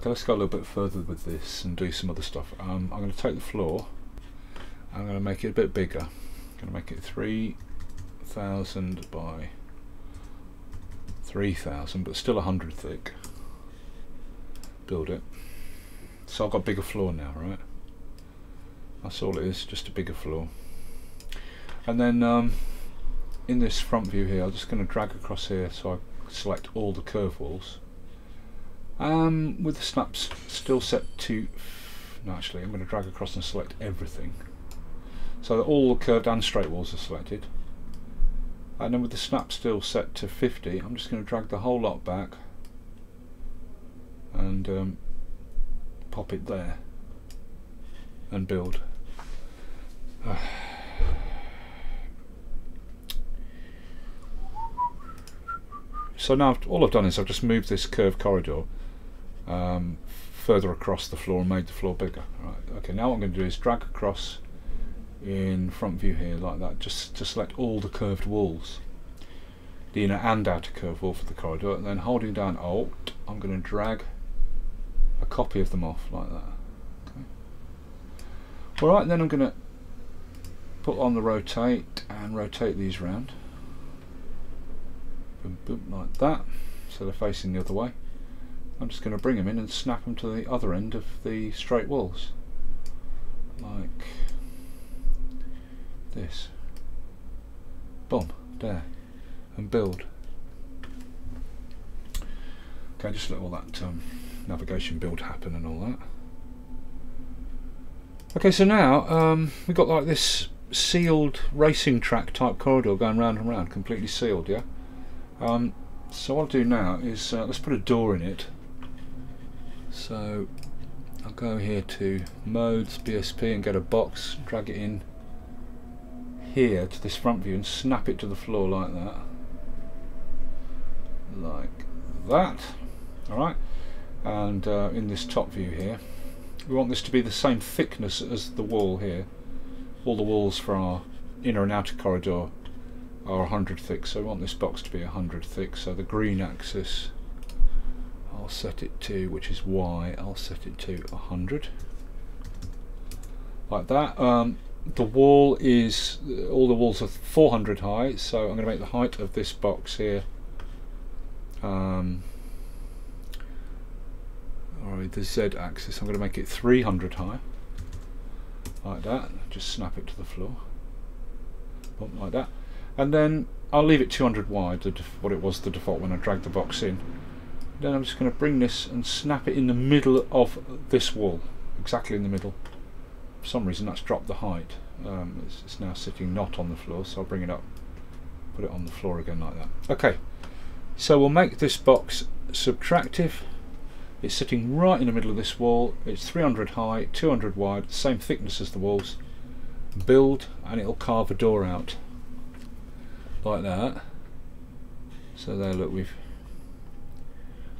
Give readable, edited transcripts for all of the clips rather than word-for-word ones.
Okay, let's go a little bit further with this and do some other stuff. I'm going to take the floor, I'm going to make it a bit bigger. I'm going to make it 3,000 by 3,000, but still 100 thick. Build it. So I've got a bigger floor now, right? That's all it is, just a bigger floor. And then in this front view here, I'm just going to drag across here so I select all the curve walls. With the snaps still set to, no, actually I'm going to drag across and select everything so that all the curved and straight walls are selected. And then with the snap still set to 50, I'm just going to drag the whole lot back and pop it there and build. So now all I've done is I've just moved this curved corridor further across the floor and made the floor bigger. Right. Okay, now what I'm going to do is drag across in front view here like that, just to select all the curved walls, the inner and outer curved wall for the corridor, and then holding down Alt, I'm going to drag a copy of them off like that. Okay. Alright, then I'm going to put on the rotate and rotate these round. Boom, boom, like that, so they're facing the other way. I'm just going to bring them in and snap them to the other end of the straight walls, like this. Boom, there, and build. Okay, just let all that navigation build happen and all that. Okay, so now we've got like this sealed racing track type corridor going round and round, completely sealed, yeah? So what I'll do now is let's put a door in it. So I'll go here to modes, BSP, and get a box, drag it in here to this front view and snap it to the floor like that. Like that. Alright, and in this top view here we want this to be the same thickness as the wall here. All the walls for our inner and outer corridor are 100 thick, so we want this box to be 100 thick. So the green axis I'll set it to, which is Y, I'll set it to 100 like that. The wall is, all the walls are 400 high, so I'm going to make the height of this box here alright, the Z axis, I'm going to make it 300 high like that. Just snap it to the floor, like that. And then I'll leave it 200 wide, what it was the default when I dragged the box in. Then I'm just going to bring this and snap it in the middle of this wall, exactly in the middle. For some reason that's dropped the height. It's now sitting not on the floor, so I'll bring it up, put it on the floor again like that. Okay, so we'll make this box subtractive. It's sitting right in the middle of this wall. It's 300 high, 200 wide, same thickness as the walls. Build, and it'll carve a door out like that. So there, look, we've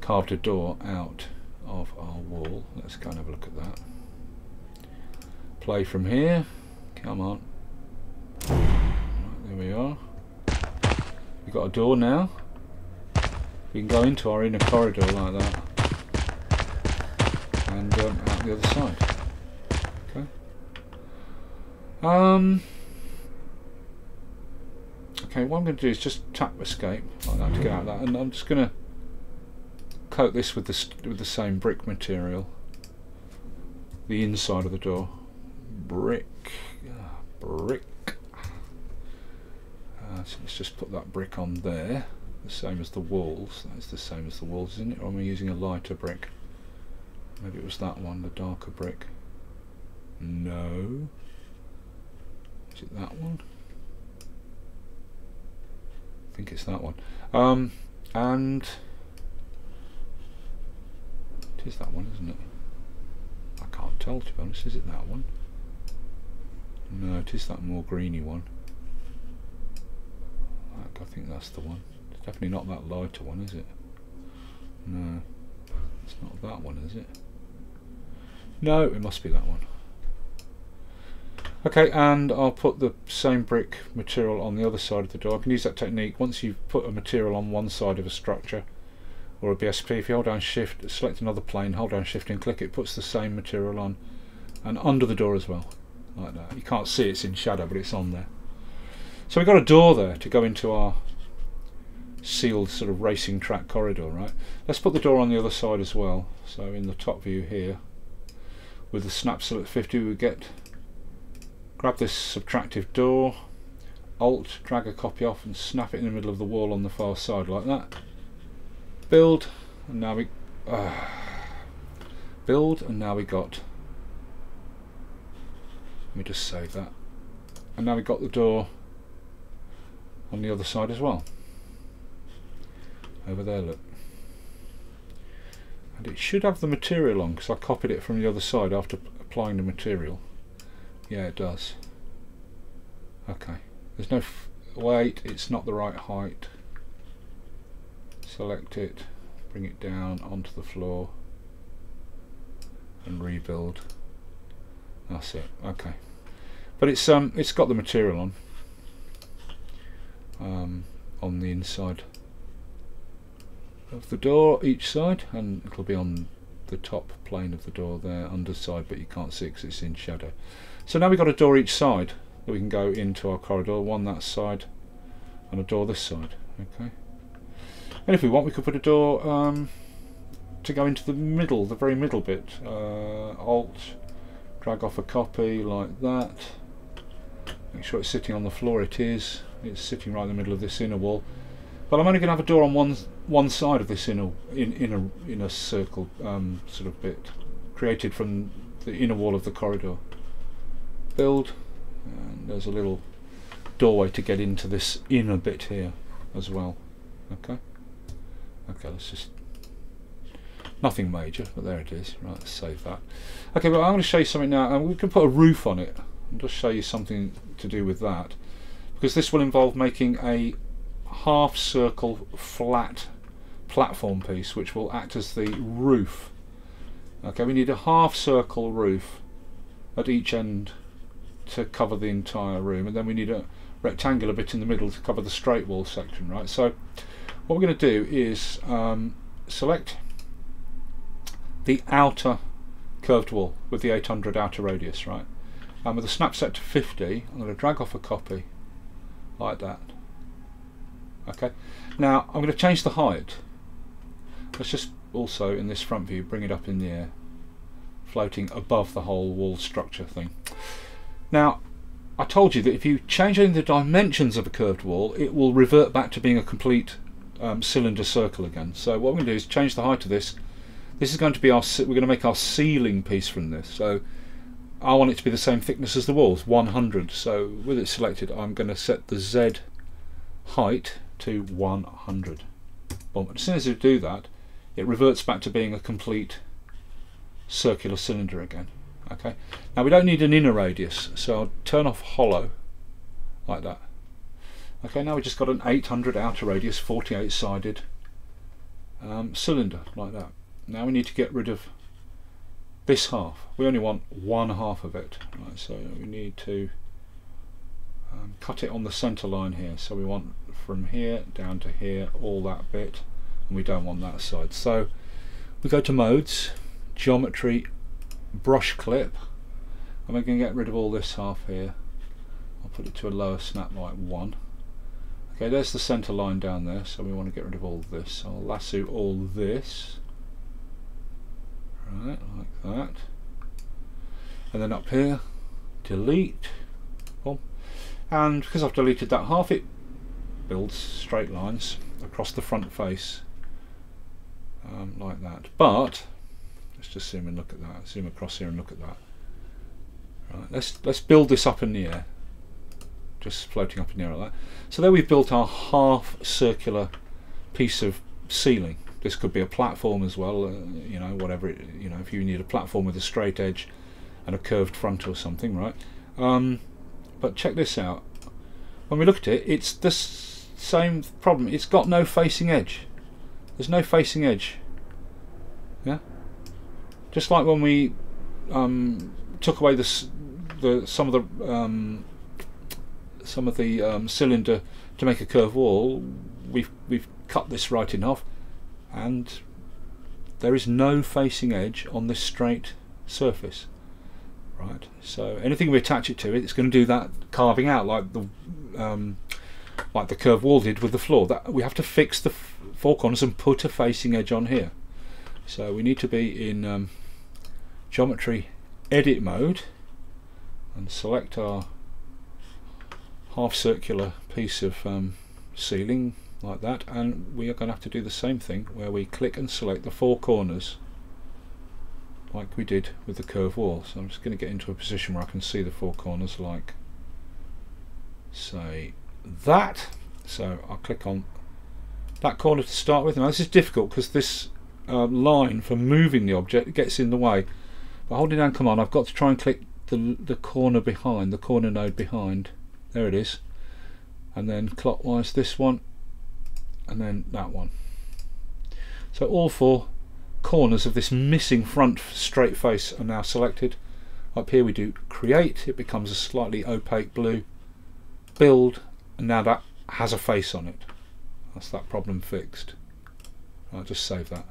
carved a door out of our wall. Let's go and have a look at that. Play from here. Come on. Right, there we are. We've got a door now. We can go into our inner corridor like that, and out the other side. Okay. Okay, what I'm going to do is just tap escape like that to get out of that, and I'm just going to coat this with the same brick material, the inside of the door. Brick. So let's just put that brick on there, the same as the walls. That's the same as the walls, isn't it? Or am I using a lighter brick? Maybe it was that one, the darker brick. No. Is it that one? I think it's that one. And it is that one, isn't it? I can't tell, to be honest. Is it that one? No, it is that more greeny one. I think that's the one. It's definitely not that lighter one, is it? No, it's not that one, is it? No, it must be that one. Okay, and I'll put the same brick material on the other side of the door. I can use that technique. Once you've put a material on one side of a structure or a BSP. If you hold down shift, select another plane, hold down shift and click, it puts the same material on, and under the door as well, like that. You can't see it's in shadow, but it's on there. So we've got a door there to go into our sealed sort of racing track corridor, right? Let's put the door on the other side as well. So in the top view here, with the snap select 50, we grab this subtractive door, Alt, drag a copy off and snap it in the middle of the wall on the far side like that. Build, and now we build, and now we got, let me just save that, and now we got the door on the other side as well. Over there, look. And it should have the material on, because I copied it from the other side after applying the material. Yeah, it does. Okay. There's no wait, it's not the right height. Select it, bring it down onto the floor, and rebuild. That's it. Okay. But it's got the material on the inside of the door each side, and it'll be on the top plane of the door there, underside, but you can't see it because it's in shadow. So now we've got a door each side that we can go into our corridor, one that side and a door this side. Okay. And if we want, we could put a door to go into the middle, the very middle bit. Alt, drag off a copy like that. Make sure it's sitting on the floor. It is. It's sitting right in the middle of this inner wall. But I'm only going to have a door on one side of this inner circle sort of bit, created from the inner wall of the corridor. Build, and there's a little doorway to get into this inner bit here as well. Okay. Okay, let's just, nothing major, but there it is. Right, let's save that. Okay, but I'm going to show you something now, and we can put a roof on it. I'll just show you something to do with that, because this will involve making a half circle flat platform piece which will act as the roof. Okay, we need a half circle roof at each end to cover the entire room, and then we need a rectangular bit in the middle to cover the straight wall section, right? So what we're going to do is select the outer curved wall with the 800 outer radius, right? And with the snap set to 50, I'm going to drag off a copy like that. Okay, now I'm going to change the height. Let's just also, in this front view, bring it up in the air, floating above the whole wall structure thing. Now, I told you that if you change any of the dimensions of a curved wall, it will revert back to being a complete cylinder circle again. So what we're going to do is change the height of this. This is going to be we're going to make our ceiling piece from this. So I want it to be the same thickness as the walls, 100. So with it selected, I'm going to set the Z height to 100. Boom. As soon as you do that, it reverts back to being a complete circular cylinder again. Okay. Now we don't need an inner radius, so I'll turn off hollow like that. Okay. Now we just got an 800 outer radius, 48 sided cylinder like that. Now we need to get rid of this half. We only want one half of it. Right, so we need to cut it on the center line here. So we want from here down to here, all that bit, and we don't want that side. So we go to modes, geometry, brush clip, and we're going to get rid of all this half here. I'll put it to a lower snap like 1. Okay, there's the center line down there, so we want to get rid of all this. So I'll lasso all this, right, like that, and then up here, delete. Boom. And because I've deleted that half, it builds straight lines across the front face like that. But let's just zoom and look at that. Zoom across here and look at that. Right, let's build this up in the air, just floating up in the air like that. So there we've built our half circular piece of ceiling. This could be a platform as well, you know, whatever it, you know, if you need a platform with a straight edge and a curved front or something, right? But check this out. When we look at it, it's the same problem. It's got no facing edge. There's no facing edge. Yeah. Just like when we took away some of the cylinder to make a curved wall, we've cut this right in half, and there is no facing edge on this straight surface. Right, so anything we attach it to, it's going to do that carving out like the curved wall did with the floor. That we have to fix the four corners and put a facing edge on here. So we need to be in geometry edit mode and select our half circular piece of ceiling like that, and we are going to have to do the same thing where we click and select the four corners like we did with the curved wall. So I'm just going to get into a position where I can see the four corners, like say that. So I'll click on that corner to start with. Now this is difficult because this line for moving the object gets in the way. By holding down Command, I've got to try and click the corner behind, the corner node behind. There it is. And then clockwise this one, and then that one. So all four corners of this missing front straight face are now selected. Up here we do create, it becomes a slightly opaque blue. Build, and now that has a face on it. That's that problem fixed. I'll just save that.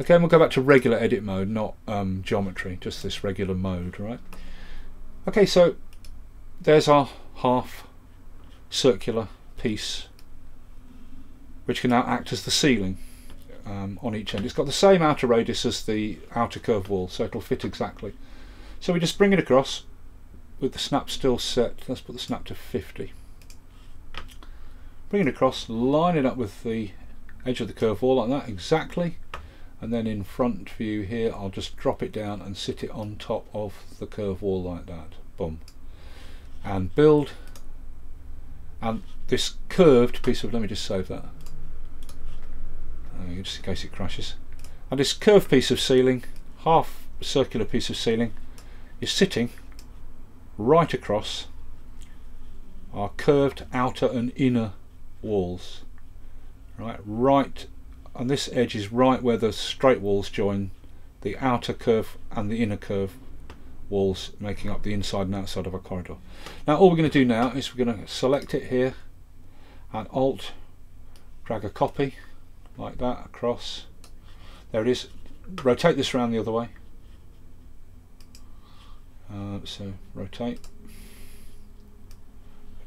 Okay, and we'll go back to regular edit mode, not geometry, just this regular mode, right? Okay, so there's our half circular piece, which can now act as the ceiling on each end. It's got the same outer radius as the outer curved wall, so it'll fit exactly. So we just bring it across with the snap still set. Let's put the snap to 50. Bring it across, line it up with the edge of the curved wall like that, exactly. And then in front view here, I'll just drop it down and sit it on top of the curved wall like that. Boom. And build. And this curved piece of, let me just save that, just in case it crashes. And this curved piece of ceiling, half circular piece of ceiling, is sitting right across our curved outer and inner walls. Right, and this edge is right where the straight walls join the outer curve and the inner curve walls, making up the inside and outside of a corridor. Now all we're going to do now is we're going to select it here and Alt, drag a copy like that across. There it is. Rotate this around the other way. So rotate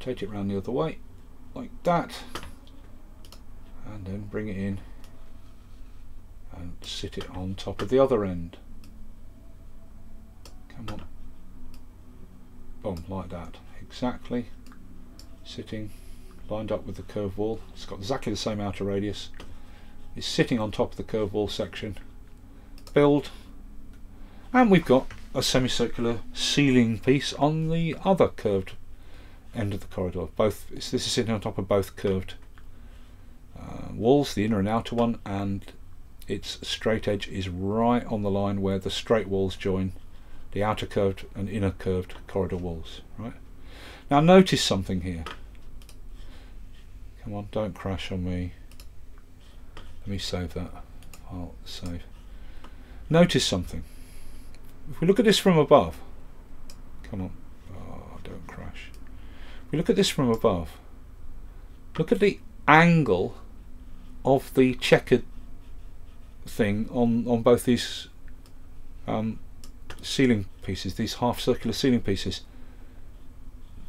it around the other way like that, and then bring it in and sit it on top of the other end. Come on. Boom, like that. Exactly. Sitting lined up with the curved wall. It's got exactly the same outer radius. It's sitting on top of the curved wall section. Build. And we've got a semicircular ceiling piece on the other curved end of the corridor. This is sitting on top of both curved walls, the inner and outer one, and its straight edge is right on the line where the straight walls join the outer curved and inner curved corridor walls. Right. Now notice something here. Come on, don't crash on me. Let me save that. I'll save. Notice something. If we look at this from above, come on, oh, don't crash. If we look at this from above, look at the angle of the checkered thing on both these ceiling pieces, these half circular ceiling pieces.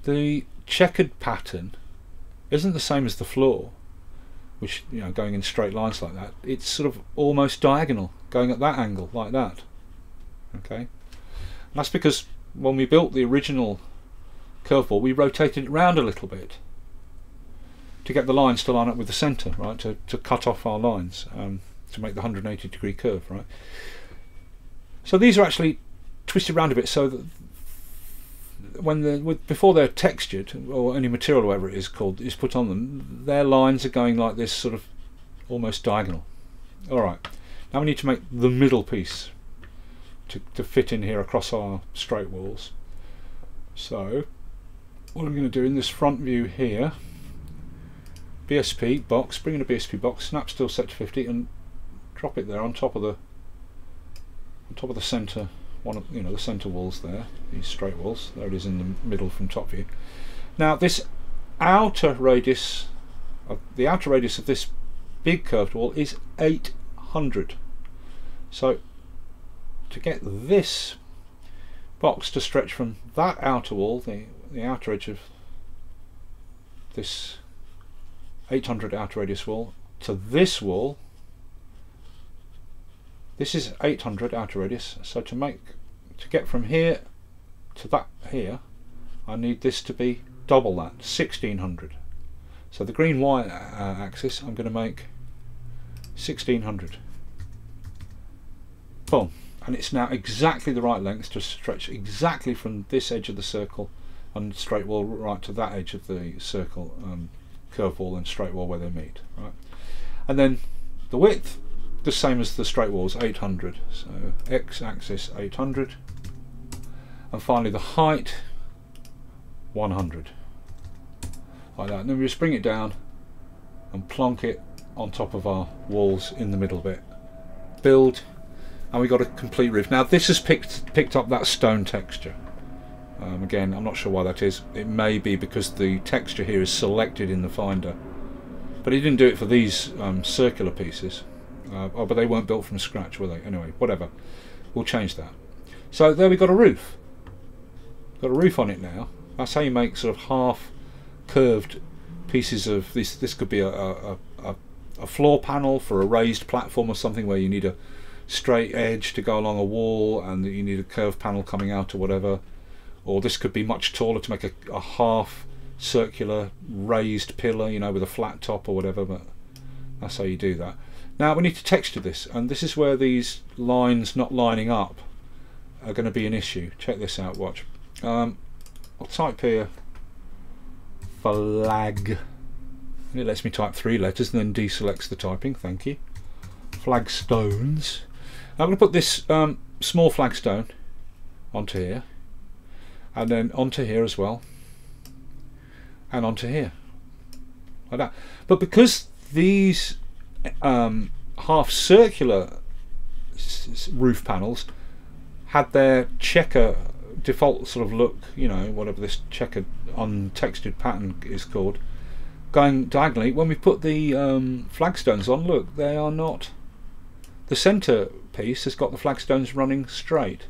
The checkered pattern isn't the same as the floor, which, you know, going in straight lines like that. It's sort of almost diagonal, going at that angle like that. Okay, and that's because when we built the original curve wall, we rotated it round a little bit to get the lines to line up with the centre, right? To cut off our lines, to make the 180 degree curve, right? So these are actually twisted around a bit, so that before they're textured, or any material, or whatever it is called, is put on them, their lines are going like this, sort of almost diagonal. All right, now we need to make the middle piece to fit in here across our straight walls. So what I'm going to do in this front view here, BSP box, bring in a BSP box, snap still set to 50, and drop it there on top of the centre, one of, you know, the centre walls there, these straight walls. There it is in the middle from top view. Now this outer radius, the outer radius of this big curved wall is 800. So to get this box to stretch from that outer wall, the outer edge of this 800 outer radius wall, to this wall, this is 800 outer radius, so to get from here to that here, I need this to be double that, 1600. So the green Y axis, I'm going to make 1600. Boom. And it's now exactly the right length to stretch exactly from this edge of the circle and straight wall right to that edge of the circle, curved wall and straight wall where they meet. Right. And then the width, the same as the straight walls, 800. So X axis 800. And finally the height, 100. Like that. And then we just bring it down and plonk it on top of our walls in the middle bit. Build, and we got a complete roof. Now this has picked up that stone texture. Again, I'm not sure why that is. It may be because the texture here is selected in the Finder, but it didn't do it for these circular pieces. Oh, but they weren't built from scratch, were they? Anyway, whatever. We'll change that. So there we got a roof. Got a roof on it now. That's how you make sort of half curved pieces of this. This could be a floor panel for a raised platform or something where you need a straight edge to go along a wall and you need a curved panel coming out or whatever. Or this could be much taller to make a half circular raised pillar, you know, with a flat top or whatever, but that's how you do that. Now we need to texture this, and this is where these lines not lining up are going to be an issue. Check this out, watch. I'll type here flag. It lets me type 3 letters and then deselects the typing, thank you. Flagstones. Now I'm going to put this small flagstone onto here, and then onto here as well, and onto here, like that. But because these half circular roof panels had their checker default sort of look, you know, whatever this checkered untextured pattern is called, going diagonally, when we put the flagstones on, look, they are not, the center piece has got the flagstones running straight,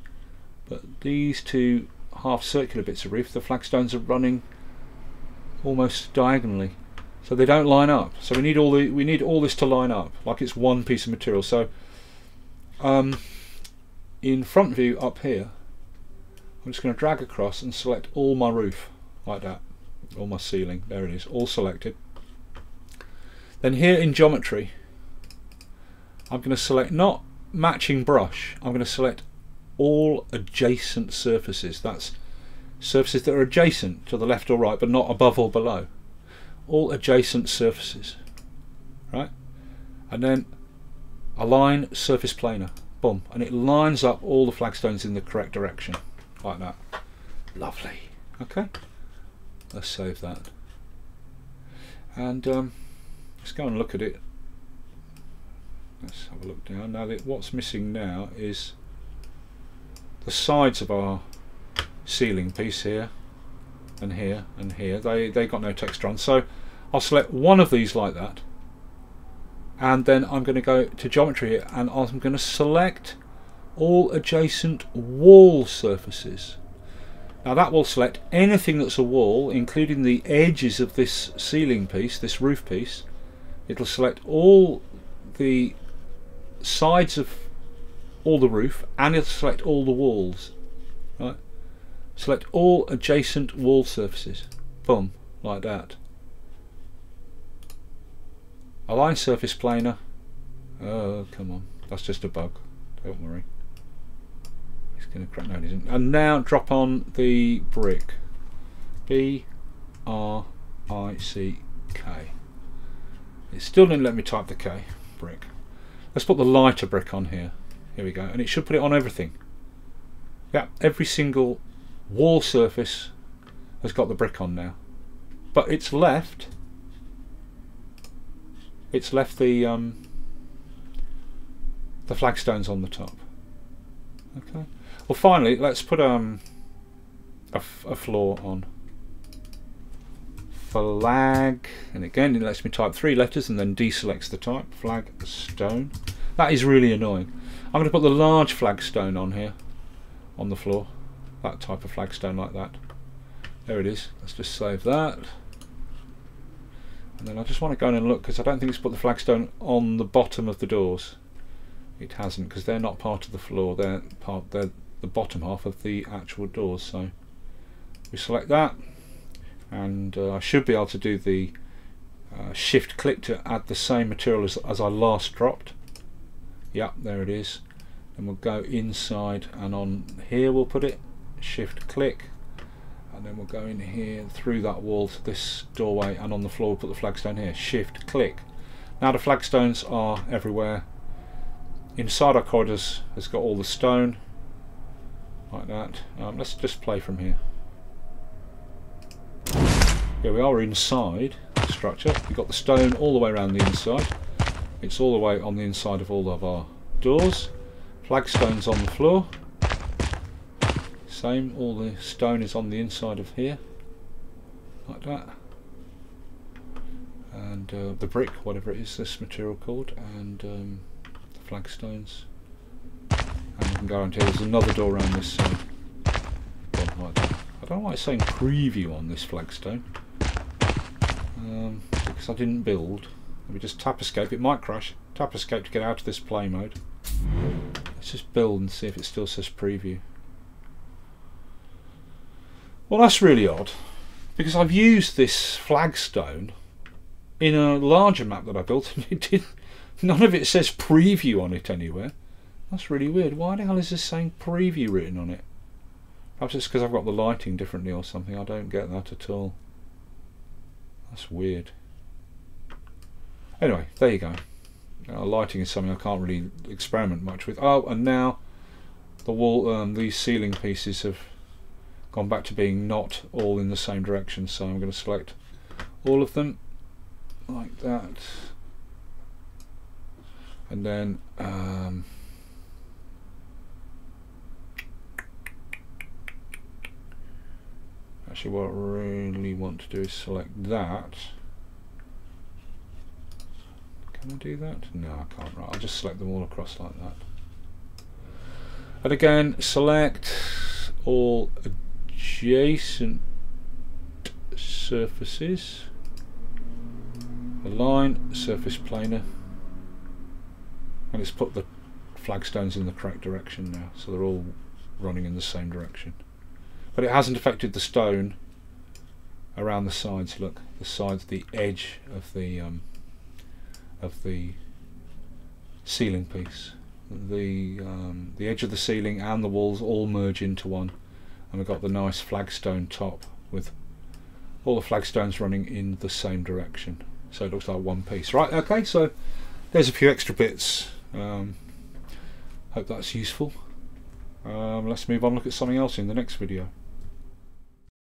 but these two half circular bits of roof, the flagstones are running almost diagonally, so they don't line up. So we need all this to line up like it's one piece of material. So in front view up here, I'm just going to drag across and select all my roof like that, all my ceiling, there it is, all selected. Then here in geometry, I'm going to select not matching brush, I'm going to select all adjacent surfaces. That's surfaces that are adjacent to the left or right but not above or below. All adjacent surfaces, right? And then align surface planar, boom, and it lines up all the flagstones in the correct direction like that. Lovely. Okay, let's save that and let's go and look at it. Let's have a look down. Now what's missing now is the sides of our ceiling piece here and here and here. They got no texture on, so I'll select one of these like that, and then I'm going to go to geometry and I'm going to select all adjacent wall surfaces. Now that will select anything that's a wall, including the edges of this ceiling piece, this roof piece. It'll select all the sides of all the roof, and it'll select all the walls, right? Select all adjacent wall surfaces, boom, like that. Align surface planar. Oh, come on, that's just a bug, don't worry. It's going to crack, no it isn't. And now drop on the brick, B-R-I-C-K. It still didn't let me type the K, brick. Let's put the lighter brick on here. Here we go, and it should put it on everything. Yeah, every single wall surface has got the brick on now, but it's left the flagstones on the top. Okay. Well, finally, let's put a floor on. flag, and again it lets me type 3 letters and then deselects the type. Flagstone. That is really annoying. I'm going to put the large flagstone on here, on the floor. That type of flagstone like that. There it is. Let's just save that. And then I just want to go in and look, because I don't think it's put the flagstone on the bottom of the doors. It hasn't, because they're not part of the floor. They're the bottom half of the actual doors. So we select that, and I should be able to do the shift click to add the same material as I last dropped. Yeah, there it is. And we'll go inside, and on here we'll put it, shift click, and then we'll go in here through that wall to this doorway, and on the floor we'll put the flagstone here, shift click. Now the flagstones are everywhere. Inside our corridors has got all the stone like that. Let's just play from here. Here we are inside the structure. We've got the stone all the way around the inside. It's all the way on the inside of all of our doors. Flagstones on the floor. Same, all the stone is on the inside of here, like that. And the brick, whatever it is, this material called, and the flagstones. And you can go around here. There's another door around this side. Like that. I don't know why it's saying preview on this flagstone. Because I didn't build. Let me just tap escape. It might crash. Tap escape to get out of this play mode. Let's just build and see if it still says preview. Well, that's really odd, because I've used this flagstone in a larger map that I built, and it didn't, none of it says preview on it anywhere. That's really weird. Why the hell is this saying preview written on it? Perhaps it's because I've got the lighting differently or something. I don't get that at all. That's weird. Anyway, there you go. Lighting is something I can't really experiment much with. Oh, and now the wall, these ceiling pieces have gone back to being not all in the same direction, so I'm going to select all of them like that, and then actually what I really want to do is select that. Can I do that? No, I can't. Right, I'll just select them all across like that, and again select all adjacent surfaces, align surface planar, and it's put the flagstones in the correct direction now, so they're all running in the same direction, but it hasn't affected the stone around the sides. Look, the sides, the edge of the ceiling piece, the edge of the ceiling and the walls all merge into one. And we've got the nice flagstone top with all the flagstones running in the same direction, so it looks like one piece. Right, okay, so there's a few extra bits. Hope that's useful. Let's move on and look at something else in the next video.